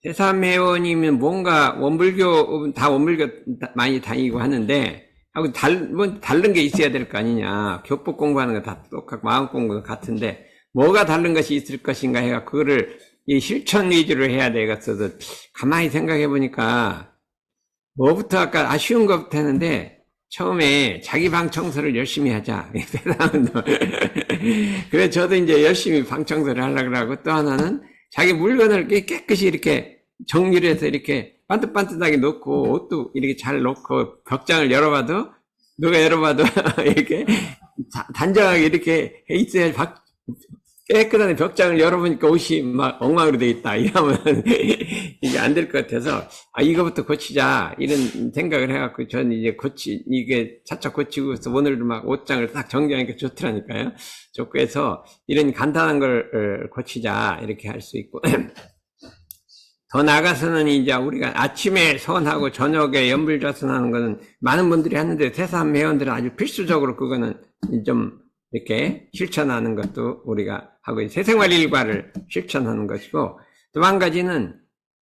세삼회원이면 뭔가 원불교, 다 원불교 많이 다니고 하는데, 하고 뭐 다른 게 있어야 될 거 아니냐. 교법 공부하는 거 다 똑같고, 마음 공부도 같은데, 뭐가 다른 것이 있을 것인가 해가, 그거를 이 실천 위주로 해야 되겠어도, 가만히 생각해 보니까, 뭐부터 아까 아쉬운 것부터 했는데, 처음에 자기 방 청소를 열심히 하자. 그래서 저도 이제 열심히 방 청소를 하려고 하고, 또 하나는 자기 물건을 깨끗이 이렇게 정리를 해서 이렇게 반듯반듯하게 놓고, 옷도 이렇게 잘 놓고, 벽장을 열어봐도, 누가 열어봐도 이렇게 단정하게 이렇게 해 있어야 깨끗한 벽장을 열어보니까 옷이 막 엉망으로 돼 있다. 이러면 이게 안 될 것 같아서, 이거부터 고치자. 이런 생각을 해갖고, 저는 이제 이게 차차 고치고서 오늘도 막 옷장을 딱 정리하니까 좋더라니까요. 좋고 해서, 이런 간단한 걸 고치자. 이렇게 할 수 있고. 더 나가서는 이제 우리가 아침에 선하고 저녁에 연불자선하는 거는 많은 분들이 하는데, 세삼 회원들은 아주 필수적으로 그거는 좀 이렇게 실천하는 것도 우리가 하고, 새생활 일과를 실천하는 것이고, 또 한 가지는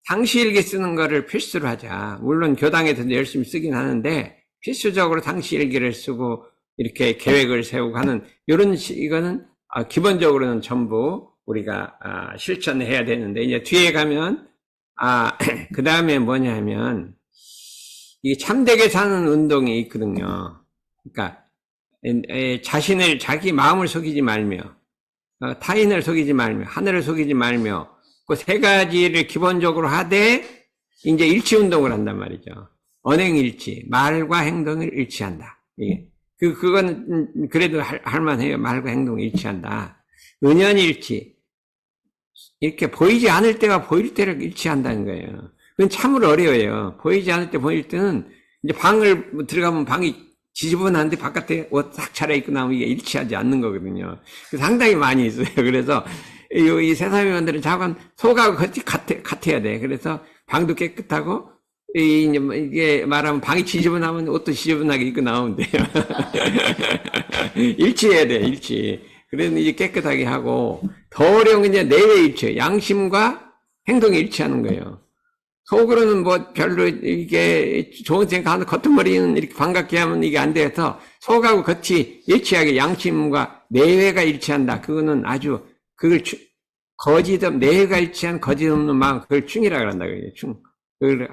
상시일기 쓰는 거를 필수로 하자. 물론 교당에서도 열심히 쓰긴 하는데, 필수적으로 상시일기를 쓰고, 이렇게 계획을 세우고 하는, 이거는 기본적으로는 전부 우리가 실천해야 되는데, 이제 뒤에 가면, 그 다음에 뭐냐 하면, 이게 참되게 사는 운동이 있거든요. 그러니까, 자기 마음을 속이지 말며, 타인을 속이지 말며, 하늘을 속이지 말며, 그 세 가지를 기본적으로 하되, 이제 일치 운동을 한단 말이죠. 언행일치, 말과 행동을 일치한다. 이게. 그거는 그래도 할만해요. 말과 행동이 일치한다. 은연일치. 이렇게 보이지 않을 때가 보일 때를 일치한다는 거예요. 그건 참으로 어려워요. 보이지 않을 때 보일 때는, 이제 방을 들어가면 방이 지저분한데 바깥에 옷 싹 차려입고 나오면 이게 일치하지 않는 거거든요. 상당히 많이 있어요. 그래서 이 세상의원들은 자관 속하고 같아야 돼. 그래서 방도 깨끗하고, 이게 말하면 방이 지저분하면 옷도 지저분하게 입고 나오면 돼요. 일치해야 돼, 일치. 그래서 이제 깨끗하게 하고, 더 어려운 건 이제 내외 일치, 양심과 행동이 일치하는 거예요. 속으로는 뭐 별로 이게 좋은 생각하는 겉머리는 이렇게 반갑게 하면 이게 안 돼서, 속하고 겉이 일치하게 양심과 내외가 일치한다. 그거는 아주, 그걸 내외가 일치한 거짓 없는 마음, 그걸 충이라고 한다. 충. 그걸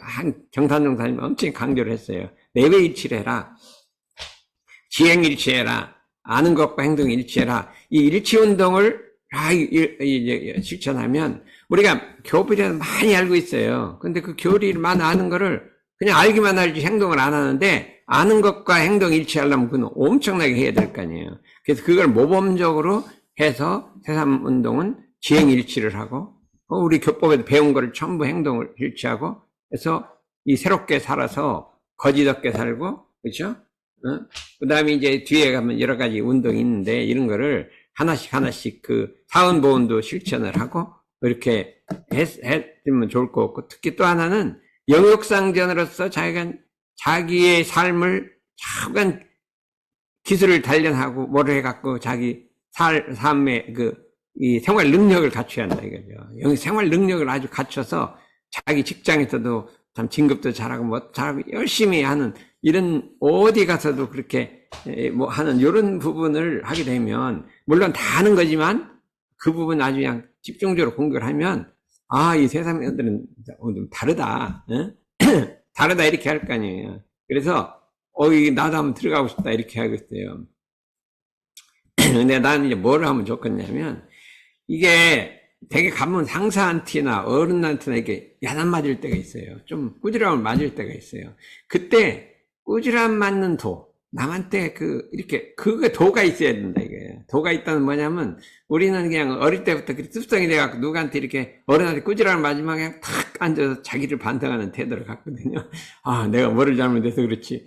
경산정사님 엄청 강조를 했어요. 내외 일치를 해라. 지행 일치해라. 아는 것과 행동 일치해라. 이 일치 운동을 실천하면, 우리가 교리를 많이 알고 있어요. 근데 그 교리만 아는 거를 그냥 알기만 알지 행동을 안 하는데, 아는 것과 행동 일치하려면 그건 엄청나게 해야 될 거 아니에요. 그래서 그걸 모범적으로 해서 세삼 운동은 지행 일치를 하고, 우리 교법에도 배운 거를 전부 행동을 일치하고, 그래서 이 새롭게 살아서 거짓 없게 살고, 그렇죠? 그 다음에 이제 뒤에 가면 여러 가지 운동이 있는데, 이런 거를 하나씩 그 사은보온도 실천을 하고, 이렇게 했으면 좋을 것 같고, 특히 또 하나는 영역상전으로서 자기의 삶을 잠깐 기술을 단련하고 뭐를 해갖고 자기 삶의 이 생활 능력을 갖춰야 한다 이거죠. 생활 능력을 아주 갖춰서 자기 직장에서도 참 진급도 잘하고 뭐 잘하고 열심히 하는, 이런 어디 가서도 그렇게 뭐 하는 이런 부분을 하게 되면, 물론 다 하는 거지만 그 부분 아주 그냥 집중적으로 공격을 하면, 이 세상 애들은 좀 다르다, 다르다 이렇게 할 거 아니에요. 그래서 나도 한번 들어가고 싶다 이렇게 하고 있어요. 근데 나는 이제 뭘 하면 좋겠냐면, 이게 되게 가면 상사한테나 어른한테나 이렇게 야단 맞을 때가 있어요. 좀 꾸지람을 맞을 때가 있어요. 그때 꾸지람 맞는 남한테 이렇게, 그게 도가 있어야 된다, 이게. 도가 있다는 뭐냐면, 우리는 그냥 어릴 때부터 습성이 돼갖고 누구한테 이렇게 어른한테 꾸지람을 맞으면 그냥 탁 앉아서 자기를 반성하는 태도를 갖거든요. 내가 뭐를 잘못해서 그렇지.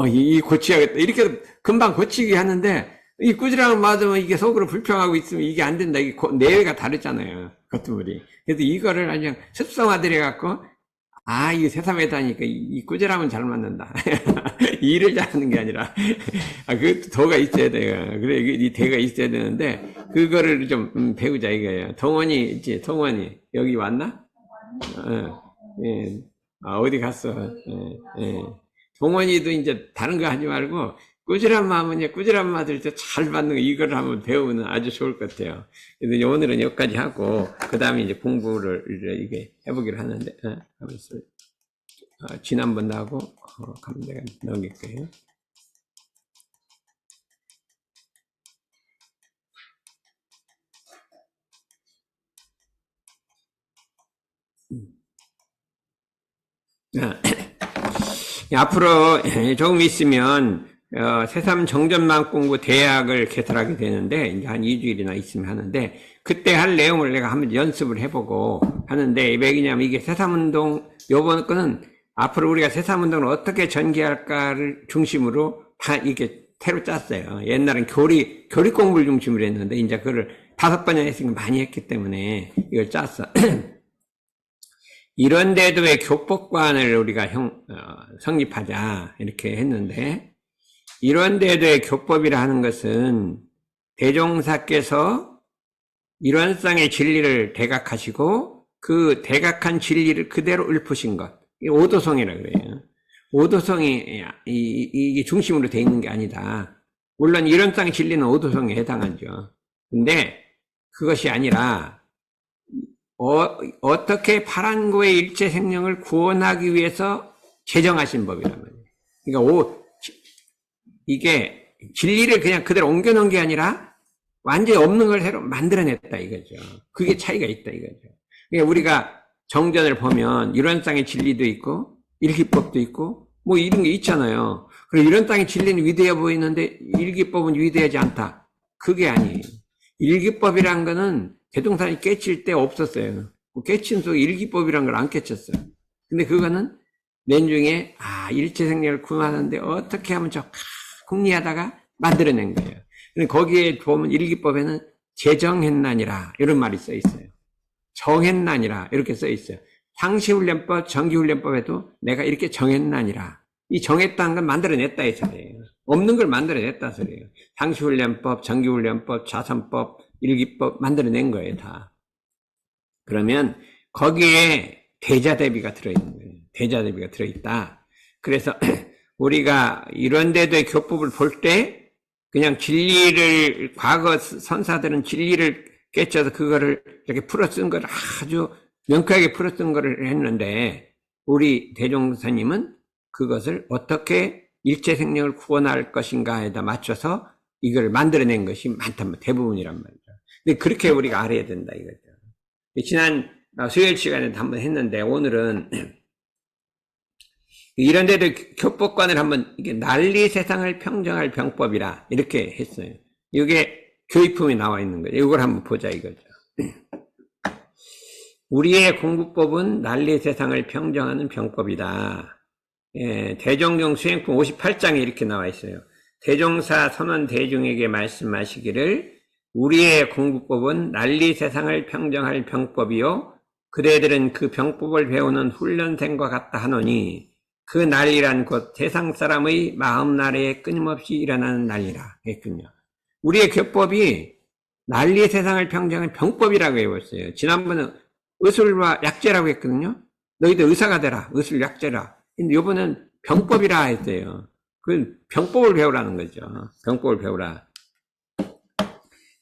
이 고쳐야겠다. 이렇게 금방 고치게 하는데, 이 꾸지람을 맞으면 이게 속으로 불평하고 있으면 이게 안 된다. 이게 내외가 다르잖아요. 겉머리. 그래서 이거를 그냥 습성화들여갖고, 이게 세상에 다니까 이 꾸지람은 잘 맞는다. 일을 잘하는 게 아니라, 그 도가 있어야 돼요. 그래, 이 대가 있어야 되는데, 그거를 좀 배우자 이거예요. 동원이 있지, 동원이. 여기 왔나? 예. 아, 어디 갔어? 예, 예. 동원이도 이제 다른 거 하지 말고, 꾸지람 마음은 이제 꾸지람 마들 잘 받는 거, 이걸 한번 배우면 아주 좋을 것 같아요. 그래서 오늘은 여기까지 하고, 그 다음에 이제 공부를 이게 해보기로 하는데, 하면서, 지난번 하고, 가면 내가 넘길게요. 앞으로 조금 있으면 새삼 정전망 공부 대학을 개설하게 되는데 이제 한 2주일이나 있으면 하는데 그때 할 내용을 내가 한번 연습을 해보고 하는데 왜냐면 이게 새삼운동 요번 거는 앞으로 우리가 새삼운동을 어떻게 전개할까를 중심으로 다 이렇게 새로 짰어요. 옛날엔 교리 공부를 중심으로 했는데 이제 그걸 5번이나 했으니까 많이 했기 때문에 이걸 짰어. 이런 데도의 교법관을 우리가 성립하자 이렇게 했는데 이런 데도의 교법이라 하는 것은 대종사께서 일원상의 진리를 대각하시고 그 대각한 진리를 그대로 읊으신 것, 오도성이라 그래요. 오도성이 이게 중심으로 돼 있는 게 아니다. 물론 일원상의 진리는 오도성에 해당하죠. 근데 그것이 아니라 어떻게 파란고의 일체 생명을 구원하기 위해서 제정하신 법이란 말이에요. 그러니까 이게 진리를 그냥 그대로 옮겨놓은 게 아니라 완전히 없는 걸 새로 만들어냈다 이거죠. 그게 차이가 있다 이거죠. 그러니까 우리가 정전을 보면 이런 땅의 진리도 있고 일기법도 있고 뭐 이런 게 있잖아요. 그리고 이런 땅의 진리는 위대해 보이는데 일기법은 위대하지 않다. 그게 아니에요. 일기법이란 거는 대동산이 깨칠 때 없었어요. 깨친 속에 일기법이란 걸 안 깨쳤어요. 근데 그거는 내중에 일체 생명을 구하는데 어떻게 하면 저 궁리하다가 만들어낸 거예요. 거기에 보면 일기법에는 제정했나니라 이런 말이 써 있어요. 정했나니라 이렇게 써 있어요. 상시훈련법, 정기훈련법에도 내가 이렇게 정했나니라. 이 정했다는 건 만들어냈다 이 소리예요. 없는 걸 만들어냈다 소리예요. 상시훈련법, 정기훈련법, 자선법, 일기법 만들어낸 거예요 다. 그러면 거기에 대자대비가 들어있는 거예요. 대자대비가 들어있다. 그래서 우리가 이런 데도의 교법을 볼 때 그냥 진리를 과거 선사들은 진리를 깨쳐서 그거를 이렇게 풀어 쓴 걸 아주 명쾌하게 풀어 쓴 거를 했는데 우리 대종사님은 그것을 어떻게 일체 생명을 구원할 것인가에다 맞춰서 이걸 만들어낸 것이 많단 말이에요. 대부분이란 말이죠. 근데 그렇게 우리가 알아야 된다 이거죠. 지난 수요일 시간에 한번 했는데 오늘은 이런 데도 교법관을 한번 이게 난리 세상을 평정할 병법이라 이렇게 했어요. 이게 교의품에 나와 있는 거예요. 이걸 한번 보자 이거죠. 우리의 공부법은 난리 세상을 평정하는 병법이다. 대종경 수행품 58장에 이렇게 나와 있어요. 대종사 선원 대중에게 말씀하시기를 우리의 공부법은 난리 세상을 평정할 병법이요 그대들은 그 병법을 배우는 훈련생과 같다 하노니 그 난리란 곧 세상 사람의 마음 나래에 끊임없이 일어나는 난리라 했군요. 우리의 교법이 난리 세상을 평정할 병법이라고 해봤어요. 지난번에 의술과 약재라고 했거든요. 너희들 의사가 되라. 의술 약재라. 근데 이번엔 병법이라 했어요. 그 병법을 배우라는 거죠. 병법을 배우라.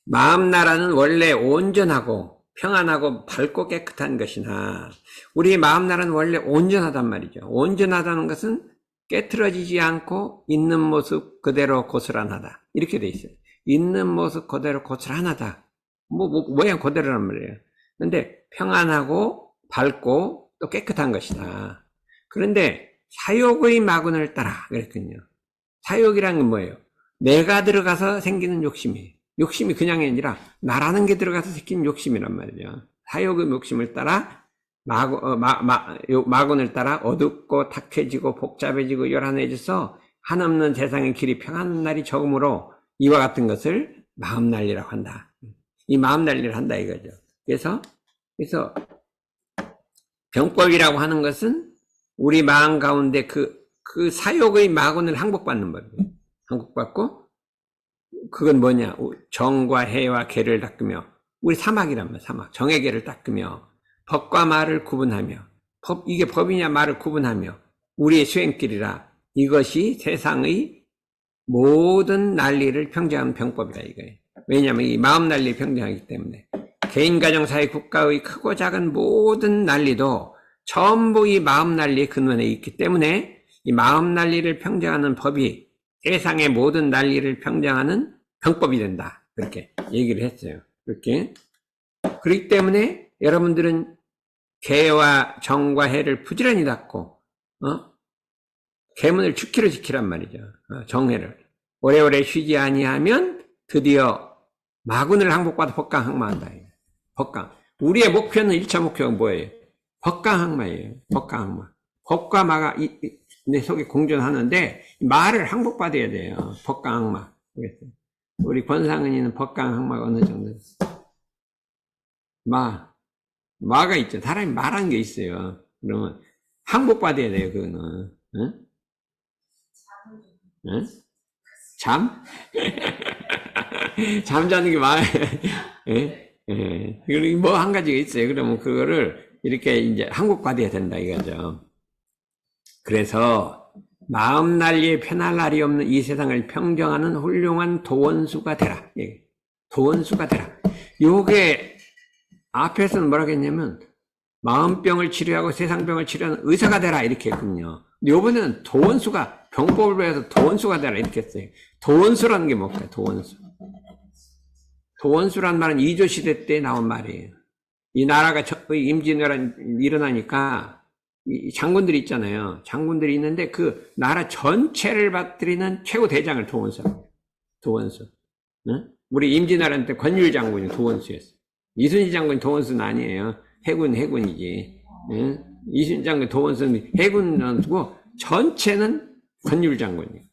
마음 나라는 원래 온전하고 평안하고 밝고 깨끗한 것이나 우리 마음 나라는 원래 온전하단 말이죠. 온전하다는 것은 깨트러지지 않고 있는 모습 그대로 고스란하다. 이렇게 돼 있어요. 있는 모습 그대로 고스란하다. 모양 그대로란 말이에요. 그런데 평안하고 밝고 또 깨끗한 것이다. 그런데 사욕의 마군을 따라 그랬거든요. 사욕이란 건 뭐예요? 내가 들어가서 생기는 욕심이에요. 욕심이 그냥이 아니라 나라는 게 들어가서 생긴 욕심이란 말이죠. 사욕의 욕심을 따라 마군을 따라 어둡고 탁해지고 복잡해지고 요란해져서 한없는 세상의 길이 평안한 날이 적으므로 이와 같은 것을 마음 난리라고 한다. 이 마음 난리를 한다 이거죠. 그래서 병법이라고 하는 것은 우리 마음 가운데 그 사욕의 마군을 항복받는 법이에요. 항복받고 그건 뭐냐? 정과 해와 계를 닦으며 우리 사막이란 말 사막 정의 계를 닦으며 법과 말을 구분하며 이게 법이냐 말을 구분하며 우리의 수행길이라 이것이 세상의 모든 난리를 평정하는 병법이다 이거예요. 왜냐하면 이 마음 난리를 평정하기 때문에 개인, 가정, 사회, 국가의 크고 작은 모든 난리도 전부 이 마음 난리의 근원에 있기 때문에 이 마음 난리를 평정하는 법이 세상의 모든 난리를 평정하는 병법이 된다. 그렇게 얘기를 했어요. 그렇게. 그렇기 때문에 여러분들은 개와 정과 해를 부지런히 닦고 계문을 축키로 지키란 말이죠. 정해를 오래오래 쉬지 아니하면 드디어 마군을 항복받아 법강항마한다. 법강. 우리의 목표는 1차 목표가 뭐예요? 법강항마예요. 법강항마. 법과 마가 내 속에 공존하는데 말을 항복받아야 돼요. 법강항마. 우리 권상은이는 법강항마가 어느 정도? 마가 있죠. 사람이 말하는 게 있어요. 그러면 항복받아야 돼요. 그거는. 응? 응? 잠? 잠자는 게 예? 예. 그리고 뭐 한 가지가 있어요. 그러면 그거를 이렇게 이제 항복받아야 된다 이거죠. 그래서 마음 난리에 편할 날이 없는 이 세상을 평정하는 훌륭한 도원수가 되라. 예. 도원수가 되라. 요게 앞에서는 뭐라고 했냐면 마음병을 치료하고 세상병을 치료하는 의사가 되라 이렇게 했군요. 요번에는 도원수가 병법을 배워서 도원수가 되라 이렇게 했어요. 도원수라는 게 뭘까요? 도원수. 도원수란 말은 이조시대 때 나온 말이에요. 이 나라가 임진왜란이 일어나니까 이 장군들이 있잖아요. 장군들이 있는데 그 나라 전체를 받들이는 최고 대장을 도원수. 응? 우리 임진왜란 때 권율 장군이 도원수였어요. 이순신 장군이 도원수는 아니에요. 해군이지. 응? 이순신 장군 도원수는 해군이고 전체는 권율 장군이에요.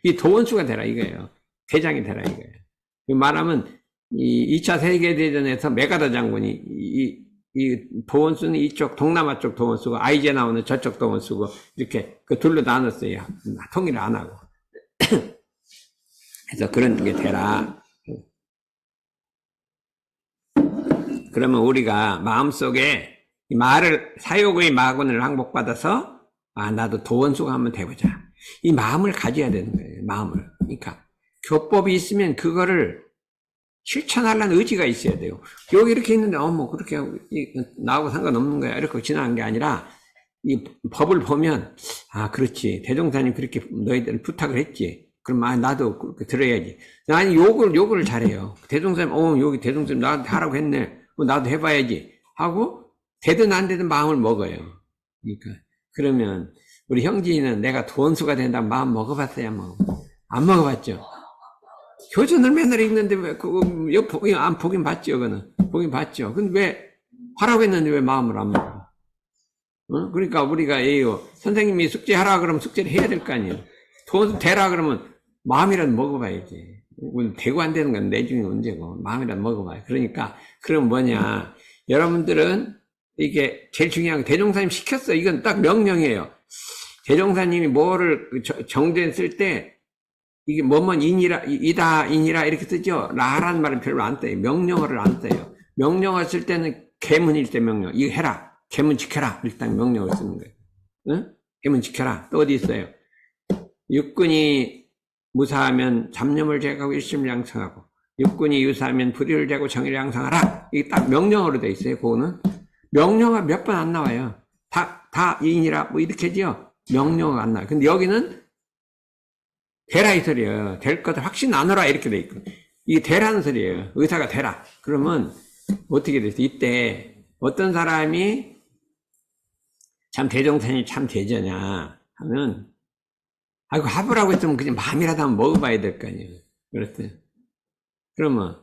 이 도원수가 되라 이거예요. 대장이 되라 이거예요. 말하면 이 2차 세계대전에서 메가더 장군이 이 도원수는 이쪽 동남아 쪽 도원수고 아이젠하워는 저쪽 도원수고 이렇게 그 둘로 나눴어요. 통일을 안 하고. 그래서 그런 게 되라. 그러면 우리가 마음속에 말을 사욕의 마군을 항복받아서 나도 도원수가 한번 돼보자. 이 마음을 가져야 되는 거예요. 마음을. 그러니까 교법이 있으면 그거를 실천하려는 의지가 있어야 돼요. 여기 이렇게 있는데 뭐 그렇게 나하고 상관없는 거야 이렇게 지나간 게 아니라 이 법을 보면 그렇지 대종사님 그렇게 너희들 부탁을 했지. 그럼 나도 그렇게 들어야지. 아니 요거를 잘해요. 대종사님 여기 대종사님 나한테 하라고 했네. 나도 해봐야지 하고 되든 안 되든 마음을 먹어요. 그러니까 그러면 우리 형진이는 내가 도원수가 된다는 마음 먹어봤어요? 뭐 안 먹어봤죠? 교전을 맨날 읽는데 왜 그거 안 보긴 봤죠? 그거는 보긴 봤죠. 근데 왜 하라고 했는데 왜 마음을 안 먹어? 그러니까 우리가 선생님이 숙제하라 그러면 숙제를 해야 될 거 아니에요. 도원수 되라 그러면 마음이라도 먹어봐야지. 되고 안 되는 건 내중에 문제고 마음이라도 먹어봐요. 그러니까 그럼 뭐냐? 여러분들은 이게 제일 중요한 게 대종사님 시켰어. 이건 딱 명령이에요. 대종사님이 뭐를 정죄 쓸 때 이게 뭐뭐 인이라 이다 인이라 이렇게 쓰죠. 라라는 말은 별로 안 써요. 명령어를 안 써요. 명령어 쓸 때는 계문일 때 명령. 이거 해라. 계문 지켜라. 일단 명령을 쓰는 거예요. 응? 계문 지켜라. 또 어디 있어요? 육군이 무사하면 잡념을 제거하고 일심을 양성하고 육군이 유사하면 불의를 제고 정의를 양성하라. 이게 딱 명령어로 돼 있어요. 그거는 명령어 몇 번 안 나와요. 다 인이라 뭐 이렇게지요. 명령어가 안 나와요. 근데 여기는 되라 이 소리예요. 될 것을 확신 나누라 이렇게 돼 있고 이게 되라는 소리예요. 의사가 되라. 그러면 어떻게 됐어? 이때 어떤 사람이 참 대종사님이 참 되저냐 하면 합으라고 했으면 그냥 마음이라도 한번 먹어봐야 될 거 아니에요. 그랬어요. 그러면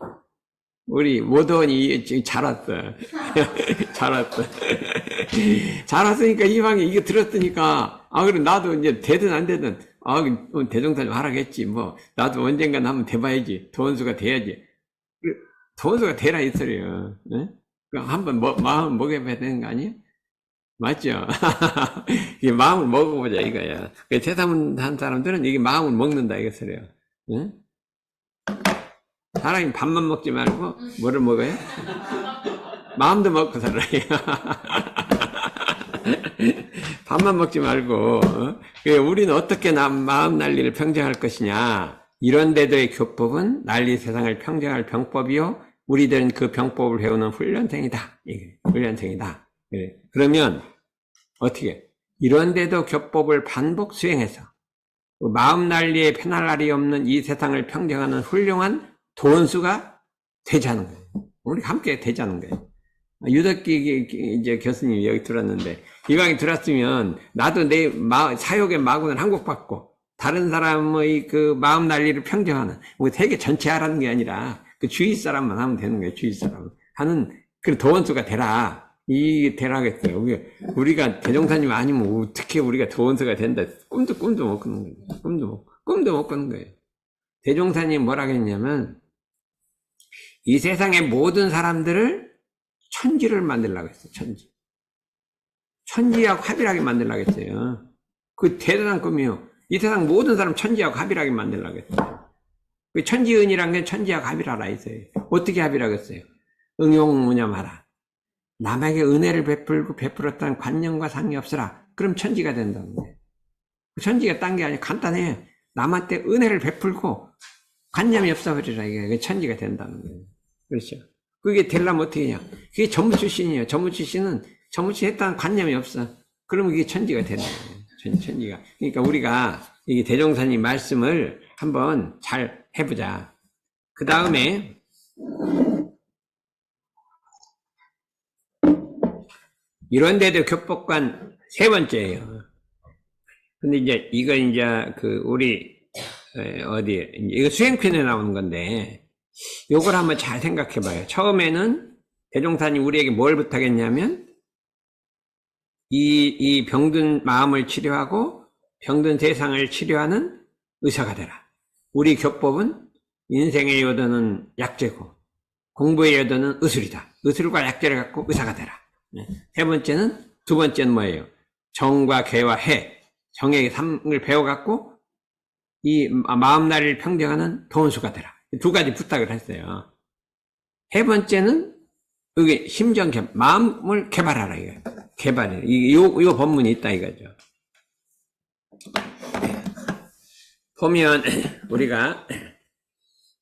우리 모더원이 지금 잘 왔어. 잘 왔어. 잘 왔으니까 이방에 이거 들었으니까 그래 나도 이제 되든 안 되든 대종사님 하라겠지. 뭐 나도 언젠간 한번 돼봐야지. 도원수가 돼야지. 도원수가 되라 이 소리예요. 네? 한번 마음 먹여봐야 되는 거 아니에요? 맞죠? 이게 마음을 먹어보자 이거야. 세상 한 사람들은 이게 마음을 먹는다 이거 소리예요. 네? 사람이 밥만 먹지 말고 뭐를 먹어요? 마음도 먹고 살아요. 밥만 먹지 말고, 우리는 어떻게 마음 난리를 평정할 것이냐. 이런 데도의 교법은 난리 세상을 평정할 병법이요. 우리들은 그 병법을 배우는 훈련생이다. 훈련생이다. 그러면 어떻게? 이런 데도 교법을 반복 수행해서 마음 난리에 편할 날이 없는 이 세상을 평정하는 훌륭한 도원수가 되자는 거예요. 우리 함께 되자는 거예요. 유덕기 이제 교수님이 여기 들었는데, 이 강의 들었으면 나도 내 사욕의 마구는 항복받고 다른 사람의 그 마음 난리를 평정하는, 세계 전체 하라는 게 아니라 그 주위 사람만 하면 되는 거예요. 주위 사람 하는 그 도원수가 되라. 이 되라겠어요. 우리가 대종사님 아니면 어떻게 우리가 도원수가 된다. 꿈도 못 꾸는 거예요. 꿈도 못 꾸는 거예요. 대종사님 뭐라 그랬냐면, 이 세상의 모든 사람들을 천지를 만들려고 했어요. 천지하고 합일하게 만들려고 했어요. 그 대단한 꿈이요. 이 세상 모든 사람 천지하고 합일하게 만들려고 했어요. 그 천지은이란 게 천지하고 합일하라 했어요. 어떻게 합일하고 했어요? 응용무념하라. 남에게 은혜를 베풀었다는 관념과 상이 없으라. 그럼 천지가 된다는 거예요. 천지가 딴 게 아니라 간단해요. 남한테 은혜를 베풀고 관념이 없어버리라. 이게 천지가 된다는 거예요. 그렇죠. 그게 되려면 어떻게 하냐. 그게 전무 출신이에요. 전무 출신은 전무출신 했다는 관념이 없어. 그러면 그게 천지가 되는 거예요. 천지가. 그러니까 우리가 이 대종사님 말씀을 한번 잘 해보자. 그 다음에 이런 데도 교법관 세 번째예요. 근데 이제 이거 이제 우리 이거 수행편에 나오는 건데, 요걸 한번 잘 생각해 봐요. 처음에는 대종사님 우리에게 뭘 부탁했냐면, 이 병든 마음을 치료하고 병든 세상을 치료하는 의사가 되라. 우리 교법은 인생의 요도는 약재고 공부의 요도는 의술이다. 의술과 약재를 갖고 의사가 되라. 두 번째는 뭐예요? 정과 계와 해, 정의 삶을 배워갖고 이 마음나리를 평정하는 도원수가 되라. 두 가지 부탁을 했어요. 세 번째는 여기 심정 마음을 개발하라. 개발해. 요 법문이 있다 이거죠. 보면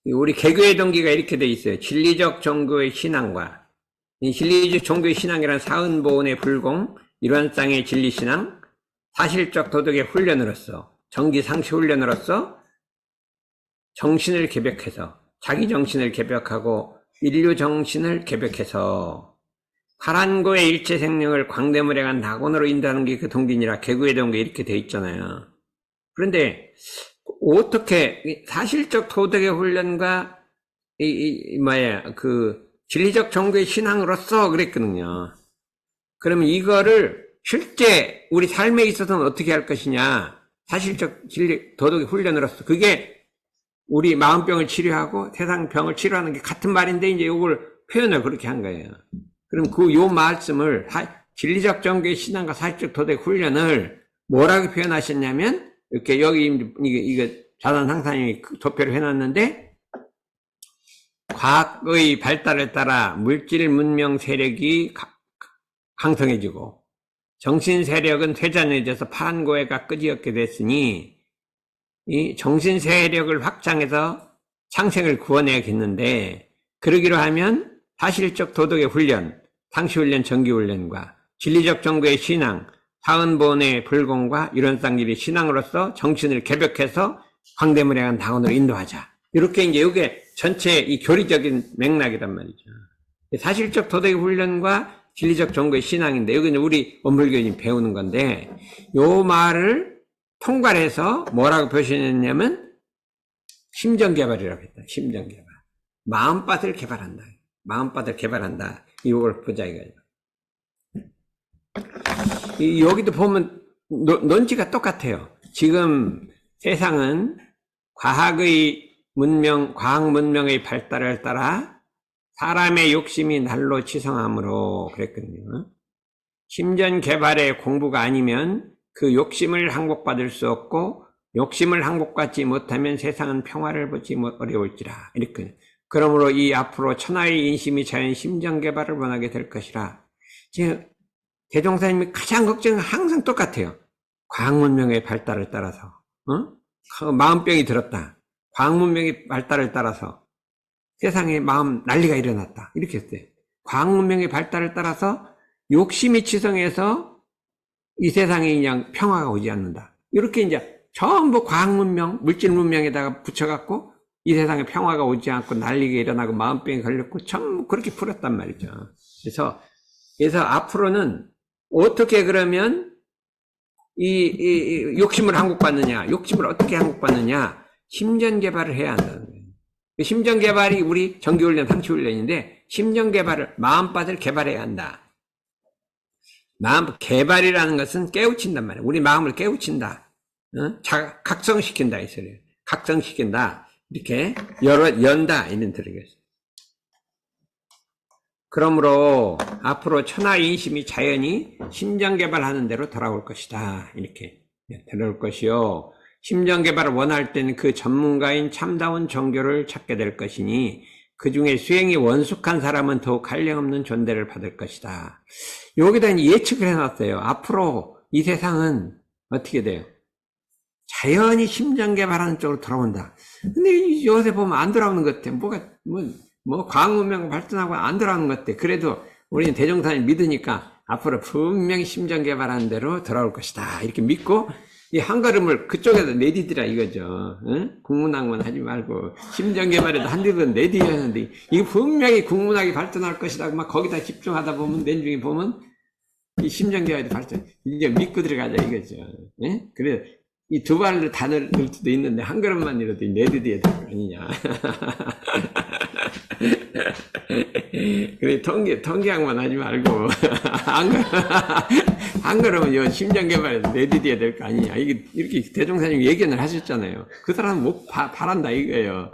우리 개교의 동기가 이렇게 돼 있어요. 진리적 종교의 신앙과, 이 진리적 종교의 신앙이란 사은보온의 불공, 일원상의 진리신앙, 사실적 도덕의 훈련으로서, 정기상시 훈련으로서 정신을 개벽해서, 자기 정신을 개벽하고 인류 정신을 개벽해서 파란고의 일체 생명을 광대무량한 낙원으로 인도하는 게 그 동기니라. 개구의 동기 이렇게 돼 있잖아요. 그런데 어떻게 사실적 도덕의 훈련과 진리적 종교의 신앙으로서 그랬거든요. 그러면 이거를 실제 우리 삶에 있어서는 어떻게 할 것이냐? 사실적 진리 도덕의 훈련으로서, 그게 우리 마음병을 치료하고 세상 병을 치료하는 게 같은 말인데 이제 이걸 표현을 그렇게 한 거예요. 그럼 요 말씀을 진리적 종교의 신앙과 사실적 도덕의 훈련을 뭐라고 표현하셨냐면, 이렇게 여기 이거 자단상사님이 도표를 해놨는데, 과학의 발달에 따라 물질 문명 세력이 강성해지고 정신 세력은 퇴잔해져서 파란고해가 끄지없게 됐으니, 이 정신 세력을 확장해서 창생을 구원해야겠는데, 그러기로 하면 사실적 도덕의 훈련, 상시훈련, 정기훈련과 진리적 정교의 신앙, 사은본의 불공과 이론상질의 신앙으로서 정신을 개벽해서 광대무량한 낙원으로 인도하자. 이렇게 이제 이게 전체 이 교리적인 맥락이란 말이죠. 사실적 도덕의 훈련과 진리적 정교의 신앙인데, 여기는 우리 원불교인이 배우는 건데, 요 말을 통괄해서 뭐라고 표현했냐면 심정개발이라고 했다. 심정개발. 마음밭을 개발한다. 마음밭을 개발한다. 이걸 보자 이거예요. 여기도 보면 논지가 똑같아요. 지금 세상은 과학의 문명, 과학 문명의 발달을 따라 사람의 욕심이 날로 치성함으로 그랬거든요. 심전 개발의 공부가 아니면 그 욕심을 항복받을 수 없고, 욕심을 항복받지 못하면 세상은 평화를 보지 어려울지라. 이렇게. 그러므로 이 앞으로 천하의 인심이 자연 심정 개발을 원하게 될 것이라. 대종사님이 가장 걱정은 항상 똑같아요. 과학문명의 발달을 따라서, 마음병이 들었다. 과학문명의 발달을 따라서 세상에 마음 난리가 일어났다. 이렇게 했어요. 과학문명의 발달을 따라서 욕심이 치성해서 이 세상에 그냥 평화가 오지 않는다. 이렇게 이제 전부 과학문명, 물질문명에다가 붙여갖고 이 세상에 평화가 오지 않고 난리가 일어나고 마음병이 걸렸고 전부 그렇게 풀었단 말이죠. 그래서 앞으로는 어떻게 그러면 이 욕심을 항복받느냐, 욕심을 어떻게 항복받느냐, 심전개발을 해야 한다는 거예요. 심전개발이 우리 정기훈련, 상치훈련인데 심전개발을, 마음밭을 개발해야 한다. 마음 개발이라는 것은 깨우친단 말이에요. 우리 마음을 깨우친다. 각성시킨다 이 소리예요. 각성시킨다. 이렇게 연다 이런 뜻이겠어요. 그러므로 앞으로 천하인심이 자연히 심전개발하는 대로 돌아올 것이다. 이렇게 돌아올 것이요. 심전개발을 원할 때는 그 전문가인 참다운 정교를 찾게 될 것이니 그 중에 수행이 원숙한 사람은 더욱 한량없는 존대를 받을 것이다. 여기다 예측을 해놨어요. 앞으로 이 세상은 어떻게 돼요? 자연히 심전개발하는 쪽으로 돌아온다. 근데 요새 보면 안 돌아오는 것 같아. 과학문명 발전하고 안 돌아오는 것 같아. 그래도 우리는 대종사님 믿으니까 앞으로 분명히 심전개발하는 대로 돌아올 것이다. 이렇게 믿고 이 한 걸음을 그쪽에서 내디디라 이거죠. 국문학만 하지 말고 심전개발에도 한 걸음 내디뎌야 하는데 이거 분명히 국문학이 발전할 것이다. 막 거기다 집중하다 보면 내중에 보면 이 심전개발도 발전. 이제 믿고 들어가자 이거죠. 그래 이 두 발로 다 넣을 수도 있는데 한 걸음만 이라도 내디뎌야 될 거 아니냐. 그래 통계학만 하지 말고 한 걸음은 심전개발에서 내디뎌야 될 거 아니냐. 이게 이렇게 대종사님 예견을 하셨잖아요. 그 사람은 못 바란다 이거예요.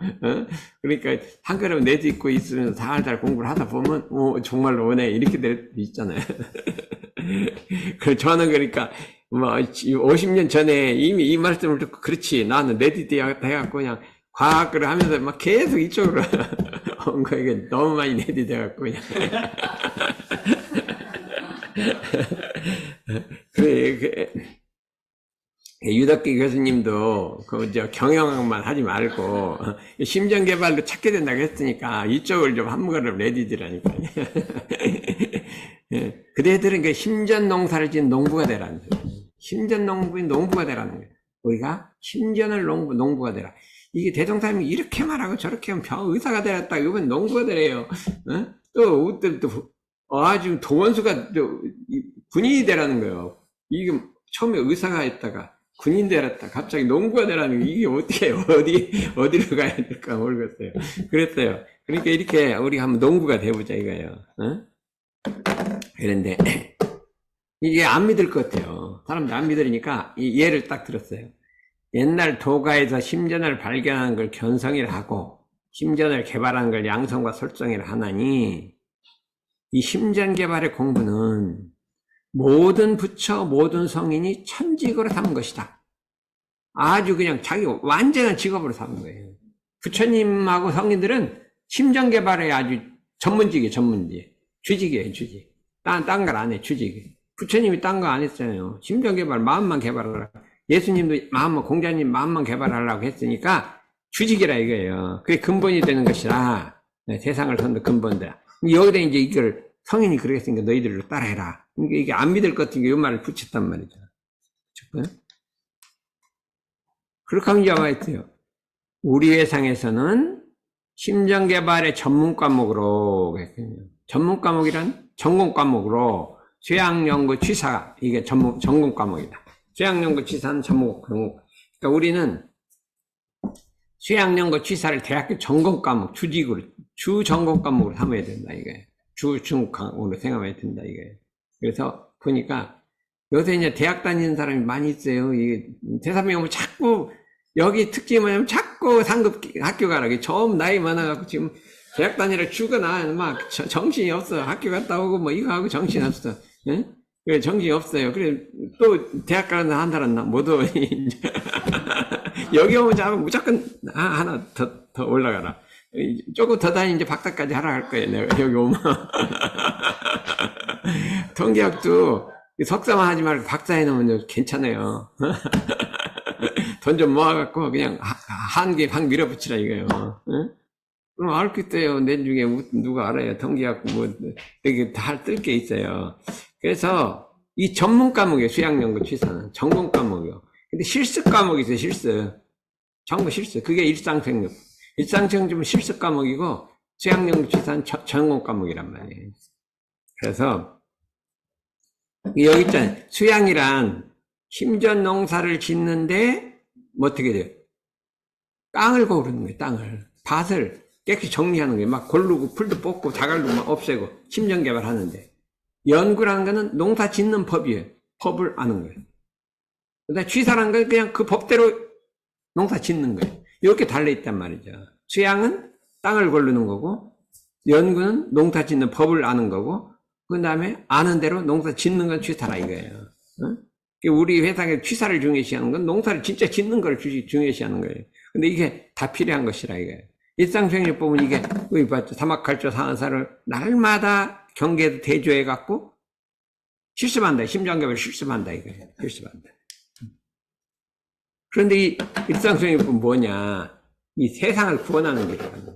그러니까 한 걸음 내딛고 있으면 살살 공부를 하다 보면 정말로 오네 이렇게 될 수 있잖아요. 저는 그러니까 50년 전에 이미 이 말씀을 듣고 그렇지 나는 내디뎌야겠다 해갖고 그냥 과학을 하면서 막 계속 이쪽으로 온 거, 이게 너무 많이 내디뎌갖고 그냥. 유덕기 교수님도 경영학만 하지 말고 심전개발로 찾게 된다고 했으니까 이쪽을 좀 한 걸음 내디디라니까요. 그대들은 그 심전농사를 지은 농부가 되라는 거예요. 심전농부인 농부가 되라는 거예요. 우리가 심전을 농부가 되라. 이게 대종사님이 이렇게 말하고 저렇게 하면 의사가 되었다. 이건 농부가 되래요. 또 아주 도원수가 군인이 되라는 거예요. 이게 처음에 의사가 했다가 군인 되었다. 갑자기 농부가 되라는 게 이게 어떻게 어디로 가야 될까 모르겠어요. 그랬어요. 그러니까 이렇게 우리 한번 농부가 돼보자 이거예요. 그런데 이게 안 믿을 것 같아요. 사람들 안 믿으니까 이 예를 딱 들었어요. 옛날 도가에서 심전을 발견한 걸 견성이라 하고 심전을 개발한 걸 양성과 설성이라 하나니 이 심전 개발의 공부는 모든 부처 모든 성인이 천직으로 삼은 것이다. 아주 그냥 자기 완전한 직업으로 삼은 거예요. 부처님하고 성인들은 심전 개발에 아주 전문직이에요. 주직이에요. 주직. 딴 걸 안 해. 주직. 부처님이 딴 거 안 했잖아요. 심전 개발 마음만 개발하라. 예수님도 공자님 마음만 개발하려고 했으니까 주직이라 이거예요. 그게 근본이 되는 것이라. 세상을 선도 근본이다. 여기다 이제 이걸 성인이 그러겠으니까 너희들로 따라해라. 이게 안 믿을 것 같은 게 이 말을 붙였단 말이죠. 그렇게 하면 이제 와있어요. 우리 회상에서는 심전개발의 전문 과목으로 전문 과목이란 전공 과목으로 쇠학연구 취사 이게 전공 과목이다. 쇠학연구 취사는 전문 과목. 그러니까 우리는 쇠학연구 취사를 대학교 전공 과목 주직으로 주 전공 과목으로 삼아야 된다 이거예요. 주 과목으로 생각해야 된다 이거예요. 그래서 보니까 요새 이제 대학 다니는 사람이 많이 있어요. 이게 대사님이 오면 자꾸 여기 특징이 뭐냐면 자꾸 상급 학교 가라고. 처음 나이 많아갖고 지금 대학 다니라 죽어나 막 정신이 없어. 학교 갔다 오고 뭐 이거 하고 정신 없어. 예? 그래 정신이 없어요. 그래 또 대학 가는 한 달은 못 오니 여기 오면 자꾸 무조건 하나 더 올라가라. 조금 더 다니 이제 박사까지 하라 할 거예요. 내가 여기 오면 통계학도 석사만 하지 말고 박사 해놓으면 괜찮아요. 돈 좀 모아갖고 그냥 한 개 방 밀어붙이라 이거예요. 응? 그럼 알겠어요. 내 중에 누가 알아요. 통계학 뭐 되게 다 뜰 게 있어요. 그래서 이 전문 과목이에요. 수학연구 취사는 전공 과목이요. 근데 실습 과목이 있어요. 실습. 전부 실습. 그게 일상생육. 일상생육은 실습 과목이고 수학연구 취사는 전공 과목이란 말이에요. 그래서 여기 있잖아요. 수양이란 심전 농사를 짓는데 뭐 어떻게 돼요? 땅을 고르는 거예요. 땅을. 밭을 깨끗이 정리하는 거예요. 막 고르고 풀도 뽑고 자갈도 막 없애고 심전 개발하는데 연구라는 거는 농사 짓는 법이에요. 법을 아는 거예요. 근데 취사라는 건 그냥 그 법대로 농사 짓는 거예요. 이렇게 달려있단 말이죠. 수양은 땅을 고르는 거고 연구는 농사 짓는 법을 아는 거고 그 다음에 아는 대로 농사 짓는 건 취사라 이거예요. 어? 우리 회사에 취사를 중요시하는 건 농사를 진짜 짓는 걸 중요시하는 거예요. 근데 이게 다 필요한 것이라 이거예요. 일상생활 보면 이게 사막갈조 상한사를 날마다 경계에도 대조해갖고 실습한다. 심장개발 실습한다 이거예요. 실습한다. 그런데 이 일상생활 보면 뭐냐? 이 세상을 구원하는 길이거든요.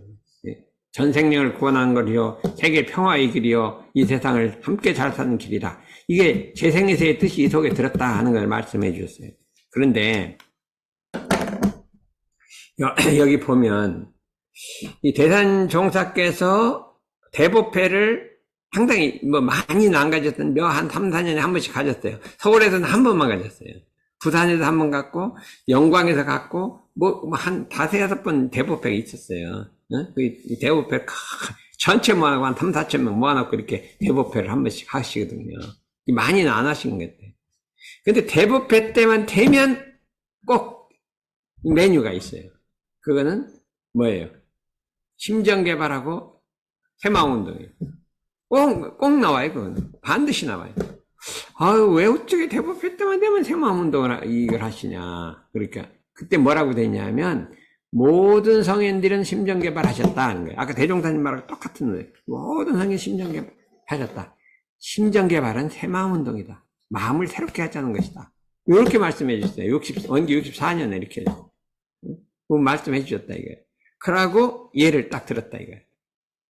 전 생명을 구원하는 거리요, 세계 평화의 길이요, 이 세상을 함께 잘 사는 길이다. 이게 재생에서의 뜻이 이 속에 들었다 하는 걸 말씀해 주셨어요. 그런데 여기 보면 이 대산종사께서 대법회를 상당히 뭐 많이는 안 가졌던 한 3, 4년에 한 번씩 가졌어요. 서울에서는 한 번만 가졌어요. 부산에서 한 번 갔고 영광에서 갔고 뭐 한 5-6번 대법회가 있었어요. 그 대법회 전체 모아놓고 한 3, 4천 명 모아놓고 이렇게 대법회를 한 번씩 하시거든요. 많이는 안 하신 것 같아요. 근데 대법회 때만 되면 꼭 메뉴가 있어요. 그거는 뭐예요? 심정개발하고 새마을운동이에요. 꼭 나와요. 그거는 반드시 나와요. 아유, 왜 어떻게 대법회 때만 되면 새마을운동을 이걸 하시냐. 그러니까 그때 뭐라고 되냐면 모든 성인들은 심정개발 하셨다 하는 거예요. 아까 대종사님 말하고 똑같은 거예요. 모든 성인 심정개발 하셨다. 심정개발은 새마음운동이다. 마음을 새롭게 하자는 것이다. 이렇게 말씀해 주셨어요. 원기 64년에 이렇게 말씀해 주셨다 이거예요. 그러고 예를 딱 들었다 이거예요.